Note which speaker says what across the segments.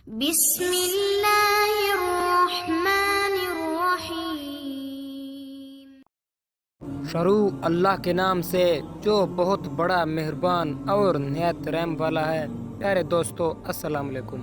Speaker 1: بسم اللہ الرحمن الرحیم۔
Speaker 2: شروع اللہ کے نام سے جو بہت بڑا مہربان اور نہایت رحم والا ہے۔ پیارے دوستو السلام علیکم۔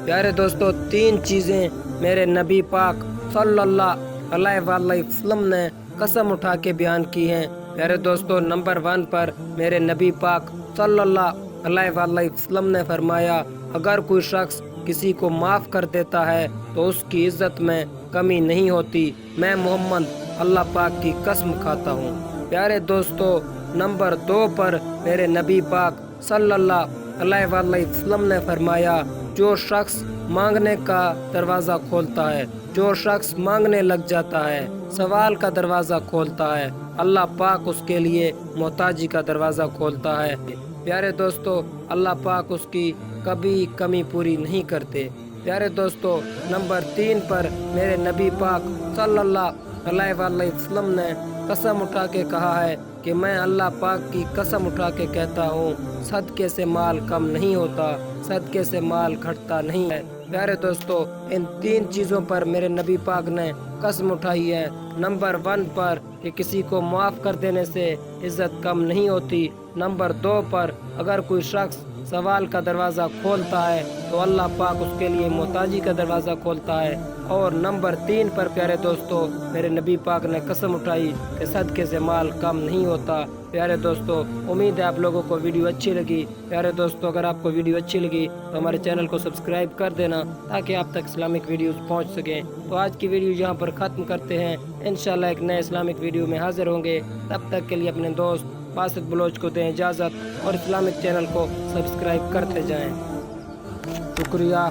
Speaker 2: پیارے دوستو، تین چیزیں میرے نبی پاک صلی اللہ علیہ وآلہ وسلم نے قسم اٹھا کے بیان کی ہیں۔ پیارے دوستو، نمبر 1 پر میرے نبی پاک صلی اللہ علیہ وآلہ وسلم نے فرمایا، اگر کوئی شخص کسی کو معاف کر دیتا ہے تو اس کی عزت میں کمی نہیں ہوتی۔ میں محمد اللہ پاک کی قسم کھاتا ہوں۔ پیارے دوستو، نمبر 2 پر میرے نبی پاک صلی اللہ علیہ وآلہ وسلم نے فرمایا، جو شخص مانگنے کا دروازہ کھولتا ہے، جو شخص مانگنے لگ جاتا ہے، سوال کا دروازہ کھولتا ہے، اللہ پاک اس کے لیے محتاجی کا دروازہ کھولتا ہے۔ پیارے دوستو، اللہ پاک اس کی کبھی کمی پوری نہیں کرتے۔ پیارے دوستو، نمبر 3 پر میرے نبی پاک صلی اللہ علیہ وآلہ وسلم نے قسم اٹھا کے کہا ہے کہ میں اللہ پاک کی قسم اٹھا کے کہتا ہوں، صدقے سے مال کم نہیں ہوتا، صدقے سے مال گھٹتا نہیں ہے۔ پیارے دوستو، ان 3 چیزوں پر میرے نبی پاک نے قسم اٹھائی ہے۔ نمبر 1 پر کہ کسی کو معاف کر دینے سے عزت کم نہیں ہوتی۔ نمبر 2 پر اگر کوئی شخص سوال کا دروازہ کھولتا ہے تو اللہ پاک اس کے لیے محتاجی کا دروازہ کھولتا ہے۔ اور نمبر 3 پر پیارے دوستو، میرے نبی پاک نے قسم اٹھائی کہ صدقے سے مال کم نہیں ہوتا۔ پیارے دوستو، امید ہے آپ لوگوں کو ویڈیو اچھی لگی۔ پیارے دوستو، اگر آپ کو ویڈیو اچھی لگی تو ہمارے چینل کو سبسکرائب کر دینا تاکہ آپ تک اسلامک ویڈیوز پہنچ سکیں۔ تو آج کی ویڈیو یہاں پر ختم کرتے ہیں، انشاءاللہ ایک نئے اسلامک ویڈیو میں حاضر ہوں گے۔ تب تک کے لیے اپنے دوست باسط بلوچ کو دیں اجازت اور اسلامک چینل کو سبسکرائب کرتے جائیں۔ شکریہ۔